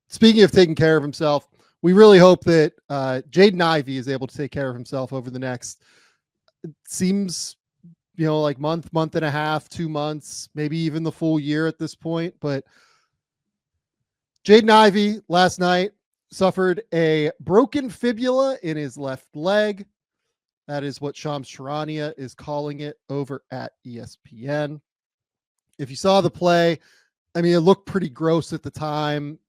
speaking of taking care of himself, we really hope that Jaden Ivey is able to take care of himself over the next, it seems, like month and a half, 2 months, maybe even the full year at this point. But Jaden Ivey last night suffered a broken fibula in his left leg. That is what Shams Charania is calling it over at ESPN. If you saw the play, I mean, it looked pretty gross at the time.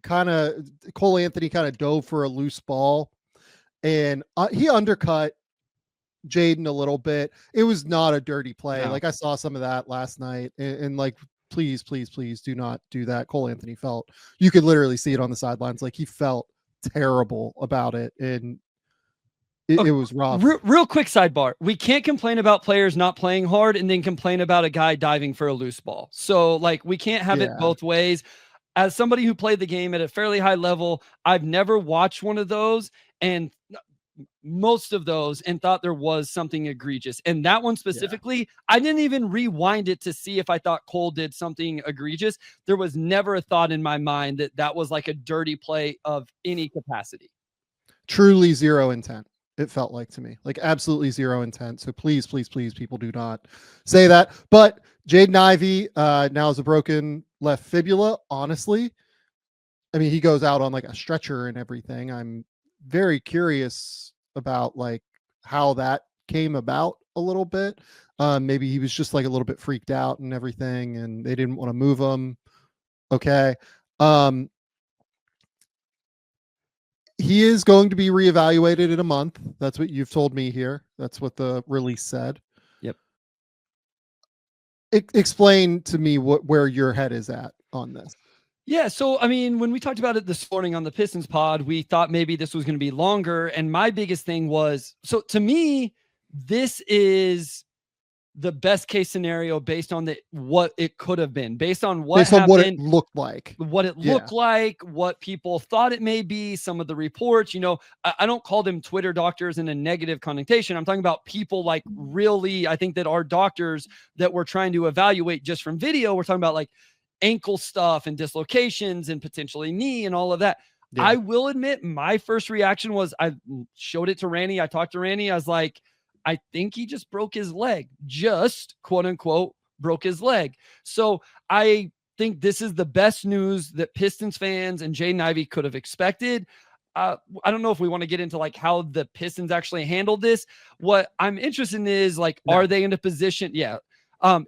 Cole Anthony kind of dove for a loose ball, and he undercut Jaden a little bit. It was not a dirty play. No. Like, I saw some of that last night, and like, please do not do that. Cole Anthony you could literally see it on the sidelines. Like, he felt terrible about it, and it was rough. Real quick sidebar. We can't complain about players not playing hard and then complain about a guy diving for a loose ball. So, like, we can't have it both ways. As somebody who played the game at a fairly high level, I've never watched one of those and most of those and thought there was something egregious. And that one specifically, I didn't even rewind it to see if I thought Cole did something egregious. There was never a thought in my mind that that was like a dirty play of any capacity. Truly zero intent. It felt like to me, like absolutely zero intent. So please, people do not say that. But Jaden Ivey now has a broken left fibula. Honestly, I mean, he goes out on like a stretcher and everything. I'm very curious about like how that came about a little bit. Maybe he was just like a little bit freaked out and everything, and they didn't want to move him. Okay. He is going to be reevaluated in a month. That's what you've told me here. That's what the release said. Yep. Explain to me where your head is at on this. Yeah, so, I mean, when we talked about it this morning on the Pistons pod, we thought maybe this was going to be longer. And my biggest thing was, so to me, this is the best case scenario based on what it could have been, based on what it looked like, what people thought it may be, some of the reports. I don't call them Twitter doctors in a negative connotation. I'm talking about people like really, I think that our doctors that we're trying to evaluate just from video, we're talking about like ankle stuff and dislocations and potentially knee and all of that. Yeah. I will admit my first reaction was I showed it to Randy. I talked to Randy. I was like, I think he just broke his leg, just quote unquote broke his leg. So I think this is the best news that Pistons fans and Jaden Ivey could have expected. I don't know if we want to get into like how the Pistons actually handled this. What I'm interested in is like, are they in a position? Yeah.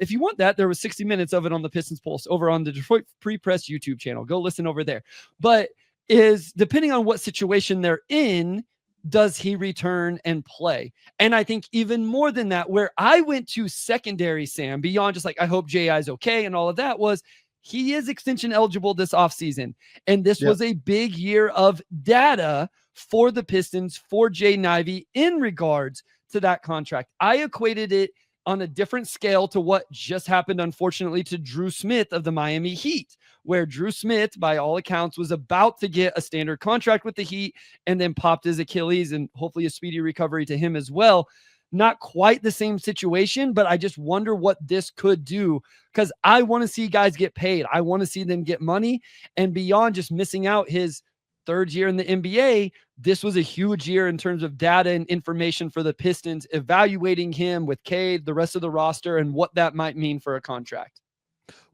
If you want that, there was 60 minutes of it on the Pistons Pulse over on the Detroit Free Press YouTube channel. Go listen over there. But is depending on what situation they're in, does he return and play? And I think even more than that, where I went to secondary, Sam, beyond just like, I hope J.I. is okay and all of that, was he is extension eligible this offseason. And this was a big year of data for the Pistons, for Jaden Ivey in regards to that contract. I equated it on a different scale to what just happened, unfortunately, to Drew Smith of the Miami Heat, where Drew Smith, by all accounts, was about to get a standard contract with the Heat and then popped his Achilles, and hopefully a speedy recovery to him as well. Not quite the same situation, but I just wonder what this could do, because I want to see guys get paid. I want to see them get money, and beyond just missing out his third year in the NBA, this was a huge year in terms of data and information for the Pistons, evaluating him with Cade, the rest of the roster, and what that might mean for a contract.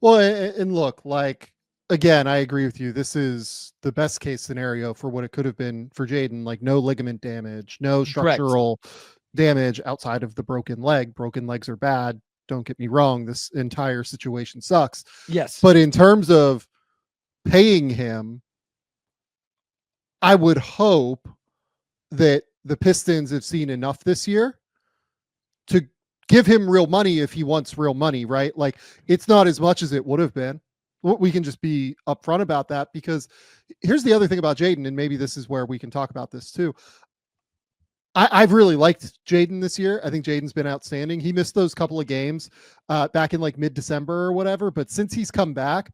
Well, and look, like, again, I agree with you. This is the best case scenario for what it could have been for Jaden. Like, no ligament damage, no structural damage outside of the broken leg. Broken legs are bad. Don't get me wrong. This entire situation sucks. Yes. But in terms of paying him, I would hope that the Pistons have seen enough this year to give him real money if he wants real money, right? Like, it's not as much as it would have been. We can just be upfront about that, because here's the other thing about Jaden, and maybe this is where we can talk about this too. I've really liked Jaden this year. I think Jaden's been outstanding. He missed those couple of games back in like mid-December or whatever, but since he's come back,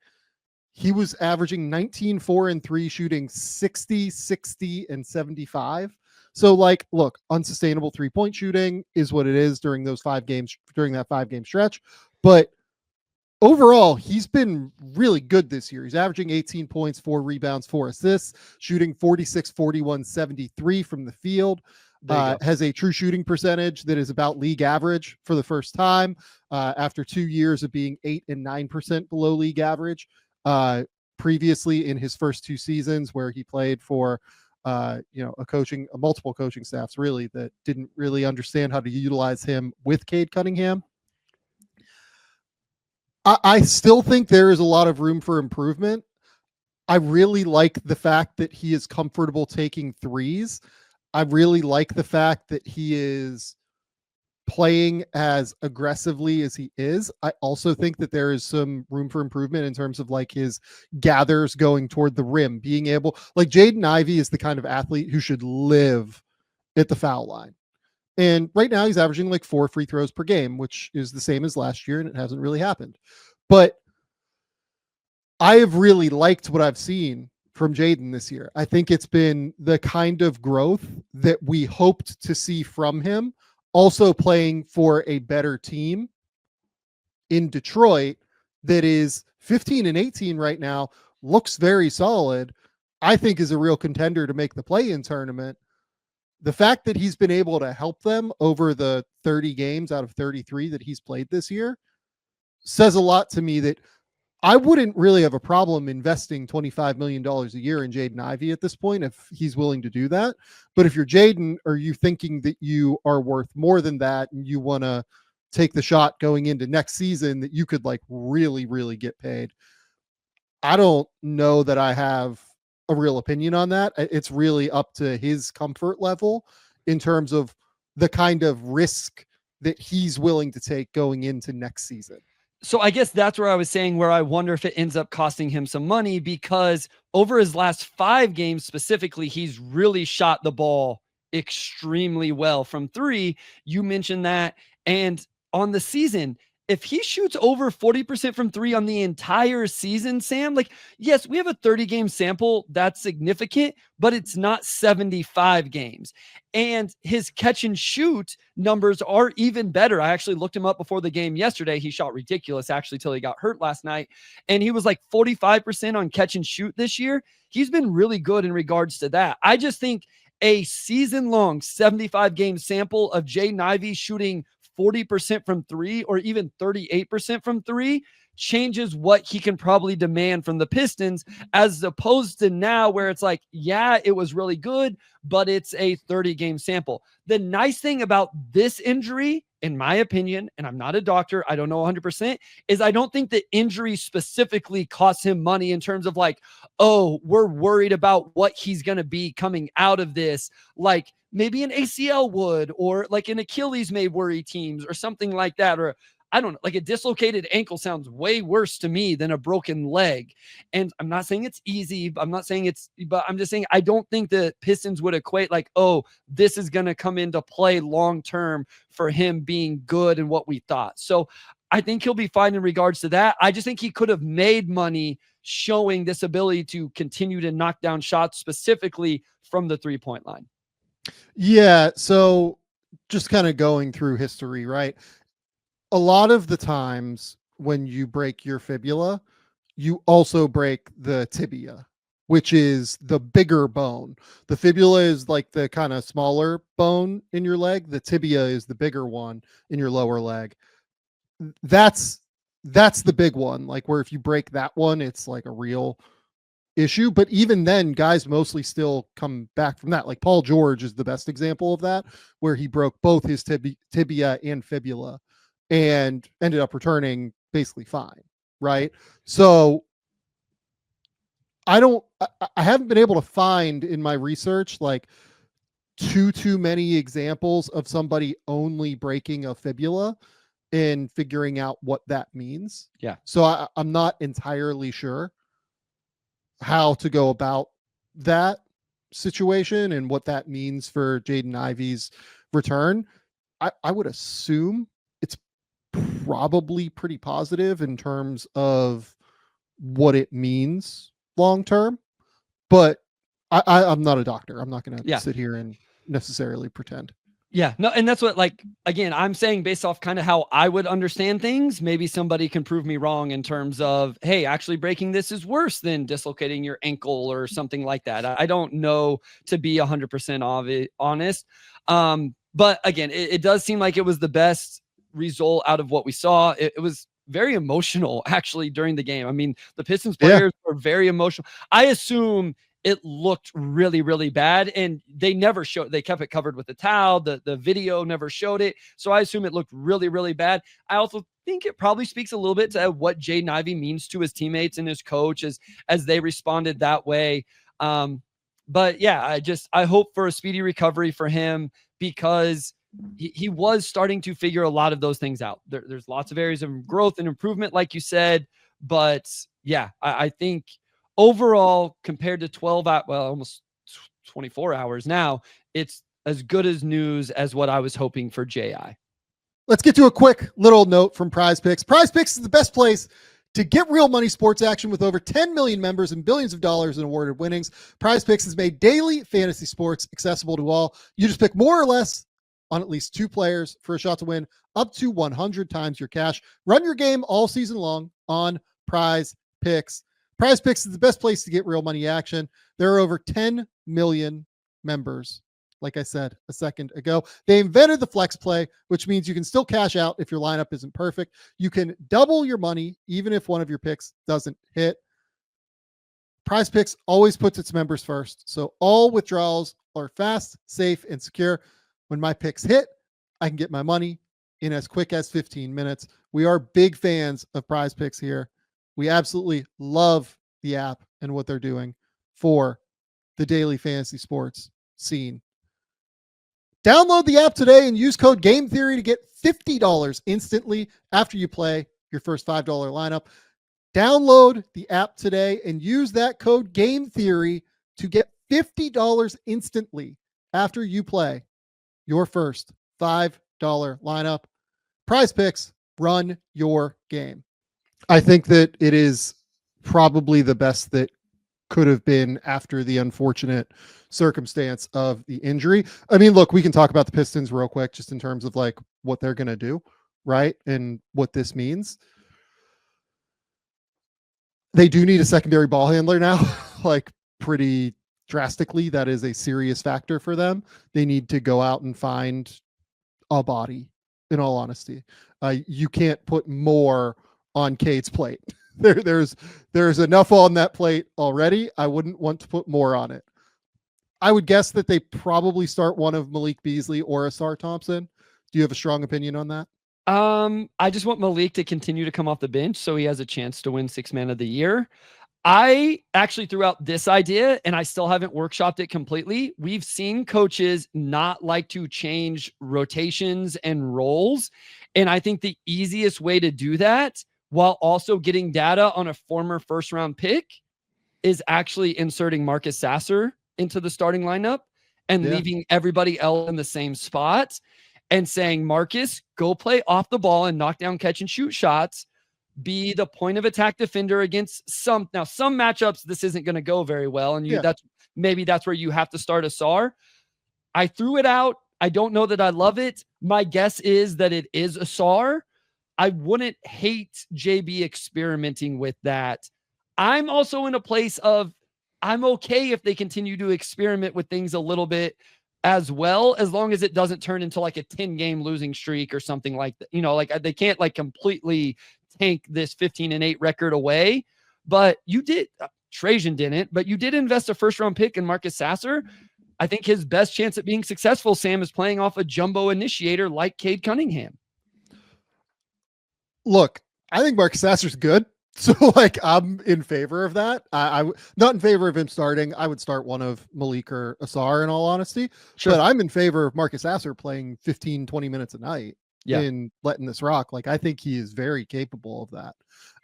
he was averaging 19, 4, and 3, shooting 60, 60, and 75. So, like, look, unsustainable 3-point shooting is what it is during those 5 games, during that 5-game stretch. But overall, he's been really good this year. He's averaging 18 points, 4 rebounds, 4 assists, shooting 46, 41, 73 from the field. Has a true shooting percentage that is about league average for the first time after 2 years of being 8 and 9% below league average. Previously, in his first 2 seasons, where he played for multiple coaching staffs, really, that didn't really understand how to utilize him with Cade Cunningham. I still think there is a lot of room for improvement. I really like the fact that he is comfortable taking threes. I really like the fact that he is playing as aggressively as he is. I also think that there is some room for improvement in terms of like his gathers going toward the rim, being able, like Jaden Ivey is the kind of athlete who should live at the foul line. And right now he's averaging like 4 free throws per game, which is the same as last year, and it hasn't really happened. But I have really liked what I've seen from Jaden this year. I think it's been the kind of growth that we hoped to see from him, also playing for a better team in Detroit that is 15 and 18 right now, looks very solid. I think is a real contender to make the play-in tournament. The fact that he's been able to help them over the 30 games out of 33 that he's played this year says a lot to me, that I wouldn't really have a problem investing $25 million a year in Jaden Ivey at this point if he's willing to do that. But if you're Jaden, are you thinking that you are worth more than that and you want to take the shot going into next season that you could like really, really get paid? I don't know that I have a real opinion on that. It's really up to his comfort level in terms of the kind of risk that he's willing to take going into next season. So I guess that's where I was saying, where I wonder if it ends up costing him some money, because over his last 5 games specifically, he's really shot the ball extremely well from 3. You mentioned that. And on the season, if he shoots over 40% from 3 on the entire season, Sam, like, yes, we have a 30 game sample. That's significant, but it's not 75 games. And his catch and shoot numbers are even better. I actually looked him up before the game yesterday. He shot ridiculous, actually, till he got hurt last night. And he was like 45% on catch and shoot this year. He's been really good in regards to that. I just think a season long 75 game sample of Jaden Ivey shooting 40% from 3 or even 38% from 3 changes what he can probably demand from the Pistons, as opposed to now where it's like, yeah, it was really good, but it's a 30 game sample. The nice thing about this injury, in my opinion, and I'm not a doctor, I don't know 100%, is I don't think the injury specifically costs him money in terms of like, oh, we're worried about what he's going to be coming out of this. Like maybe an ACL would, or like an Achilles may worry teams or something like that. Or I don't know, like a dislocated ankle sounds way worse to me than a broken leg. And I'm not saying it's easy. I'm not saying but I'm just saying, I don't think the Pistons would equate like, oh, this is going to come into play long-term for him being good and what we thought. So I think he'll be fine in regards to that. I just think he could have made money showing this ability to continue to knock down shots, specifically from the 3-point line. Yeah. So just kind of going through history, right? A lot of the times when you break your fibula, you also break the tibia, which is the bigger bone. The fibula is like the kind of smaller bone in your leg. The tibia is the bigger one in your lower leg. That's the big one. Like where if you break that one, it's like a real issue. But even then, guys mostly still come back from that. Like Paul George is the best example of that, where he broke both his tibia and fibula and ended up returning basically fine, right? So I haven't been able to find in my research like too many examples of somebody only breaking a fibula and figuring out what that means. Yeah. So I'm not entirely sure how to go about that situation and what that means for Jaden Ivey's return. I would assume it's probably pretty positive in terms of what it means long term, but I'm not a doctor. I'm not going to sit here and necessarily pretend. Yeah, no, and that's what, like, again, I'm saying based off kind of how I would understand things. Maybe somebody can prove me wrong in terms of, hey, actually breaking this is worse than dislocating your ankle or something like that. I don't know, to be 100% honest. But again, it does seem like it was the best result out of what we saw. It was very emotional actually during the game. I mean, the Pistons Yeah. players were very emotional. I assume it looked really, really bad. And they never showed, they kept it covered with a towel. The video never showed it. So I assume it looked really, really bad. I also think it probably speaks a little bit to what Jaden Ivey means to his teammates and his coach as they responded that way. But yeah, I hope for a speedy recovery for him, because he was starting to figure a lot of those things out. There's lots of areas of growth and improvement, like you said. But yeah, I think overall, compared to 12 out, well, almost 24 hours now, it's as good as news as what I was hoping for JI. Let's get to a quick little note from PrizePicks. PrizePicks is the best place to get real money sports action with over 10 million members and billions of dollars in awarded winnings. PrizePicks has made daily fantasy sports accessible to all. You just pick more or less on at least 2 players for a shot to win up to 100 times your cash. Run your game all season long on PrizePicks. PrizePicks is the best place to get real money action. There are over 10 million members. Like I said a second ago, they invented the flex play, which means you can still cash out if your lineup isn't perfect. You can double your money even if one of your picks doesn't hit. PrizePicks always puts its members first, so all withdrawals are fast, safe, and secure. When my picks hit, I can get my money in as quick as 15 minutes. We are big fans of PrizePicks here. We absolutely love the app and what they're doing for the daily fantasy sports scene. Download the app today and use code GameTheory to get $50 instantly after you play your first $5 lineup. Download the app today and use that code GameTheory to get $50 instantly after you play your first $5 lineup. PrizePicks, run your game. I think that it is probably the best that could have been after the unfortunate circumstance of the injury. I mean, look, we can talk about the Pistons real quick, just in terms of like what they're going to do, right? And what this means. They do need a secondary ball handler now, like pretty drastically. That is a serious factor for them. They need to go out and find a body, in all honesty. You can't put more on Cade's plate. There's enough on that plate already. I wouldn't want to put more on it. I would guess that they probably start one of Malik Beasley or Asar Thompson. Do you have a strong opinion on that? I just want Malik to continue to come off the bench so he has a chance to win 6th man of the year. I actually threw out this idea and I still haven't workshopped it completely. We've seen coaches not like to change rotations and roles. And I think the easiest way to do that while also getting data on a former first round pick is actually inserting Marcus Sasser into the starting lineup and leaving everybody else in the same spot and saying, Marcus, go play off the ball and knock down, catch and shoot shots. Be the point of attack defender against some matchups. This isn't going to go very well. And that's where you have to start Asar. I threw it out. I don't know that I love it. My guess is that it is Asar. I wouldn't hate JB experimenting with that. I'm also in a place of I'm okay if they continue to experiment with things a little bit as well, as long as it doesn't turn into like a 10-game losing streak or something like that. Like they can't like completely tank this 15-8 record away. But you did, Trajan didn't, but you did invest a first-round pick in Marcus Sasser. I think his best chance at being successful, Sam, is playing off a jumbo initiator like Cade Cunningham. Look, I think Marcus Sasser's good. So like I'm in favor of that. I'm not in favor of him starting. I would start one of Malik or Asar in all honesty. Sure. But I'm in favor of Marcus Sasser playing 15, 20 minutes a night and letting this rock. Like I think he is very capable of that.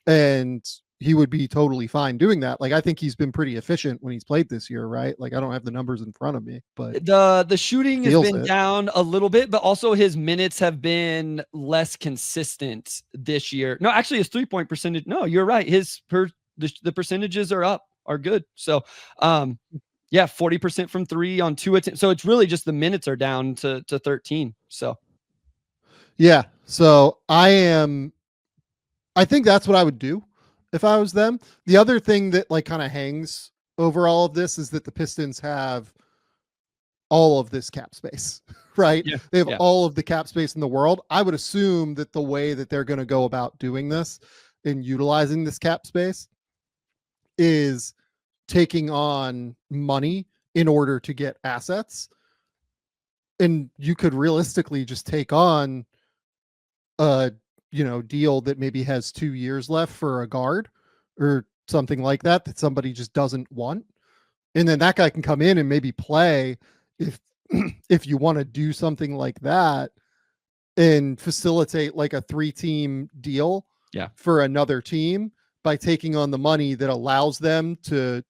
And he would be totally fine doing that. Like I think he's been pretty efficient when he's played this year, right? Like I don't have the numbers in front of me, but the shooting has been down a little bit, but also his minutes have been less consistent this year. No, actually his 3-point percentage. No, you're right. The percentages are good. So Yeah, 40% from 3 on 2 attempts. So it's really just the minutes are down to 13. So Yeah. So I think that's what I would do if I was them. The other thing that like kind of hangs over all of this is that the Pistons have all of this cap space, right? yeah, They have yeah, all of the cap space in the world. I would assume that the way that they're going to go about doing this and utilizing this cap space is taking on money in order to get assets. And you could realistically just take on a deal that maybe has 2 years left for a guard or something like that somebody just doesn't want, and then that guy can come in and maybe play if if you want to do something like that and facilitate like a 3-team deal yeah, for another team by taking on the money that allows them to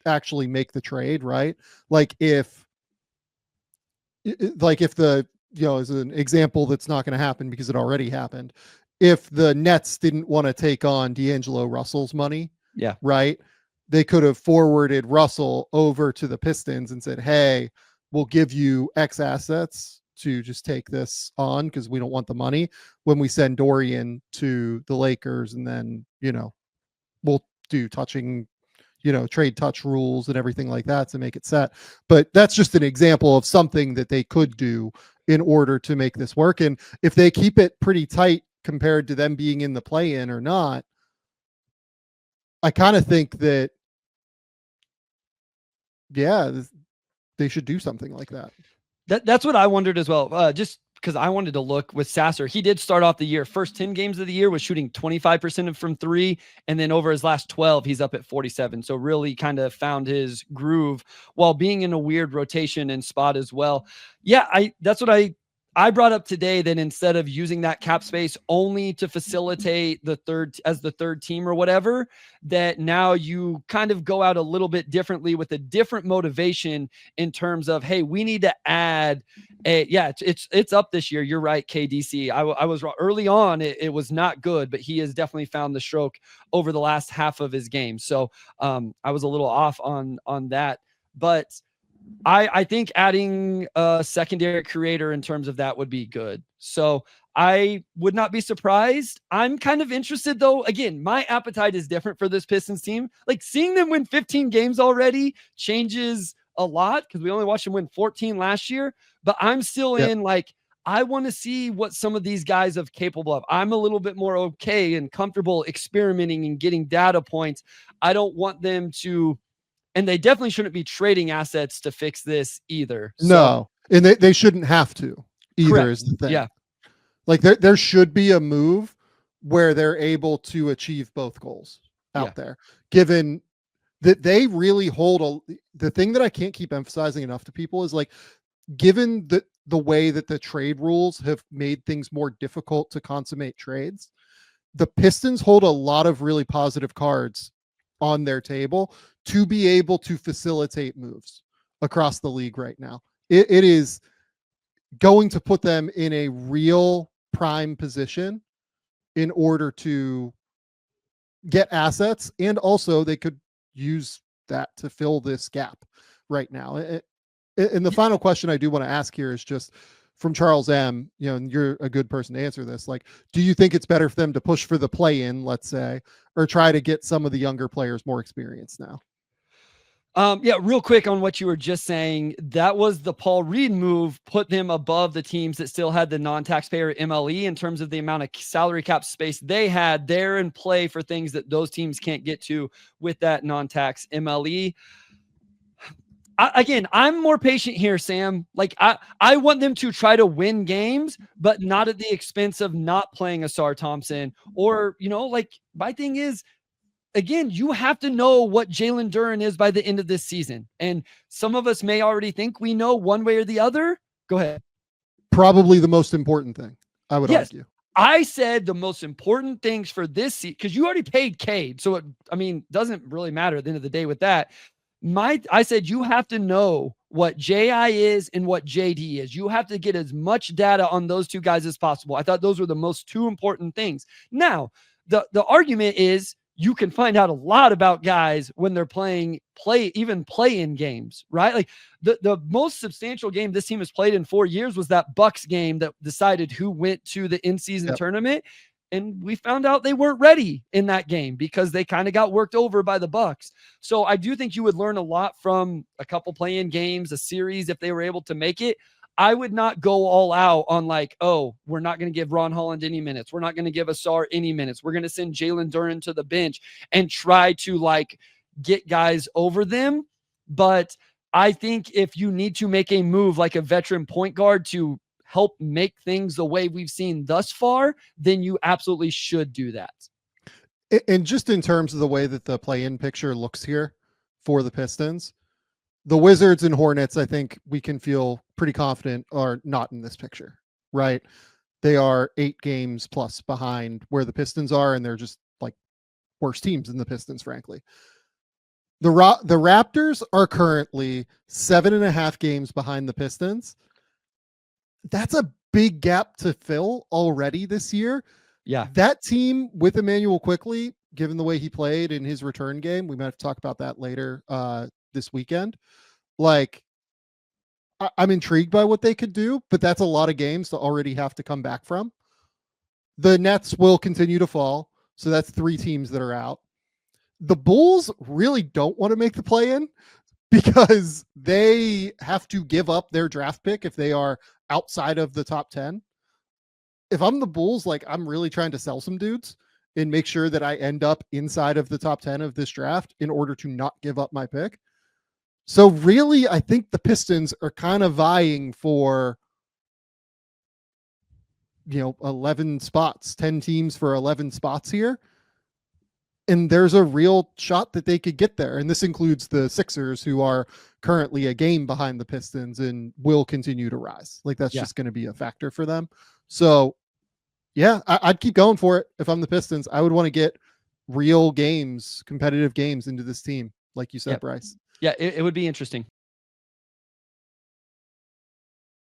actually make the trade, right? Like if the as an example that's not going to happen because it already happened, if the Nets didn't want to take on D'Angelo Russell's money, yeah, right, they could have forwarded Russell over to the Pistons and said, hey, we'll give you X assets to just take this on because we don't want the money when we send Dorian to the Lakers, and then we'll do trade touch rules and everything like that to make it set. But that's just an example of something that they could do in order to make this work. And if they keep it pretty tight compared to them being in the play-in or not, I kind of think that, yeah, they should do something like that. That's what I wondered as well. Just because I wanted to look with Sasser. He did start off the year, first 10 games of the year was shooting 25% from 3. And then over his last 12, he's up at 47. So really kind of found his groove while being in a weird rotation and spot as well. Yeah, that's what I brought up today, that instead of using that cap space only to facilitate the third team or whatever, that now you kind of go out a little bit differently with a different motivation in terms of, hey, we need to add it's up this year. You're right, KDC. I was wrong early on. It was not good, but he has definitely found the stroke over the last half of his game. So I was a little off on that, but I think adding a secondary creator in terms of that would be good. So I would not be surprised. I'm kind of interested though. Again, my appetite is different for this Pistons team. Like seeing them win 15 games already changes a lot because we only watched them win 14 last year, but I'm still in like, I want to see what some of these guys are capable of. I'm a little bit more okay and comfortable experimenting and getting data points. I don't want them to, and they definitely shouldn't be trading assets to fix this either. No, and they shouldn't have to either. Correct. Is the thing. Yeah. Like there should be a move where they're able to achieve both goals out there, given that they really hold the thing that I can't keep emphasizing enough to people is like, given the way that the trade rules have made things more difficult to consummate trades, the Pistons hold a lot of really positive cards on their table to be able to facilitate moves across the league right now. It is going to put them in a real prime position in order to get assets, and also they could use that to fill this gap right now. And the final question I do want to ask here is just from Charles M, and you're a good person to answer this. Like, do you think it's better for them to push for the play-in, let's say, or try to get some of the younger players more experience now? Yeah, real quick on what you were just saying, that was the Paul Reed move, put them above the teams that still had the non-taxpayer MLE in terms of the amount of salary cap space they had there in play for things that those teams can't get to with that non-tax MLE. Again, I'm more patient here, Sam. Like I want them to try to win games, but not at the expense of not playing Asar Thompson or, like my thing is, again, you have to know what Jalen Duren is by the end of this season. And some of us may already think we know one way or the other. Go ahead. Probably the most important thing, I would argue. I said the most important things for this season, because you already paid Cade. So, doesn't really matter at the end of the day with that. I said you have to know what JI is and what JD is. You have to get as much data on those two guys as possible. I thought those were the most two important things. Now, the argument is, you can find out a lot about guys when they're even play-in games, right? Like the most substantial game this team has played in 4 years was that Bucks game that decided who went to the in-season tournament. And we found out they weren't ready in that game because they kind of got worked over by the Bucks. So I do think you would learn a lot from a couple play-in games, a series, if they were able to make it. I would not go all out on like, oh, we're not going to give Ron Holland any minutes. We're not going to give Asar any minutes. We're going to send Jalen Duren to the bench and try to like get guys over them. But I think if you need to make a move like a veteran point guard to help make things the way we've seen thus far, then you absolutely should do that. And just in terms of the way that the play-in picture looks here for the Pistons, the Wizards and Hornets, I think we can feel pretty confident are not in this picture, right? They are 8 games plus behind where the Pistons are, and they're just like worse teams than the Pistons, frankly. The Raptors are currently 7.5 games behind the Pistons. That's a big gap to fill already this year. Yeah. That team with Emmanuel Quickley, given the way he played in his return game, we might have to talk about that later this weekend. Like, I'm intrigued by what they could do, but that's a lot of games to already have to come back from. The Nets will continue to fall, so that's 3 teams that are out. The Bulls really don't want to make the play-in because they have to give up their draft pick if they are outside of the top 10. If I'm the Bulls, like, I'm really trying to sell some dudes and make sure that I end up inside of the top 10 of this draft in order to not give up my pick. So really, I think the Pistons are kind of vying for, 11 spots, 10 teams for 11 spots here. And there's a real shot that they could get there. And this includes the Sixers, who are currently a game behind the Pistons and will continue to rise. Like, that's just going to be a factor for them. So yeah, I'd keep going for it. If I'm the Pistons, I would want to get real games, competitive games into this team. Like you said, Bryce. Yeah, it would be interesting.